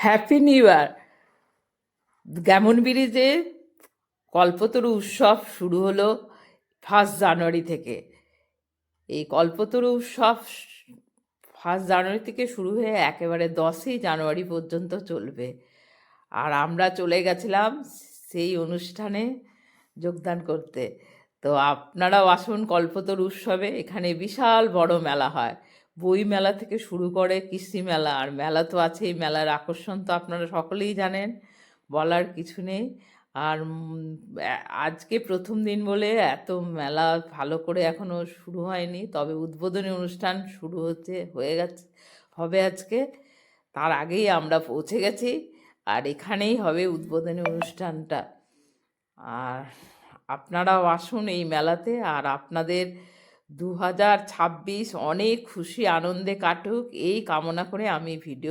Happy new year. Gammon ব্রিজে কল্পতরু উৎসব শুরু হলো 1 জানুয়ারি থেকে। এই কল্পতরু উৎসব 1 জানুয়ারি থেকে শুরু হয়ে একেবারে 10ই জানুয়ারি পর্যন্ত চলবে। আর আমরা চলে গেছিলাম সেই অনুষ্ঠানে যোগদান করতে। তো আপনারাও আসুন কল্পতরু উৎসবে। এখানে বিশাল বড় মেলা হয়, বই মেলা থেকে শুরু করে কৃষি মেলা, আর মেলা তো আছেই। মেলার আকর্ষণ তো আপনারা সকলেই জানেন, বলার কিছু নেই। আর আজকে প্রথম দিন বলে এত মেলা ভালো করে এখনো শুরু হয়নি, তবে উদ্বোধনী অনুষ্ঠান শুরু হয়ে গেছে, হবে আজকে। তার আগেই আমরা পৌঁছে গেছি, আর এখানেই হবে উদ্বোধনী অনুষ্ঠানটা। আর আপনারাও আসুন এই মেলাতে। আর আপনাদের 2026 অনেক খুশি আনন্দে কাটুক, এই কামনা করে আমি ভিডিও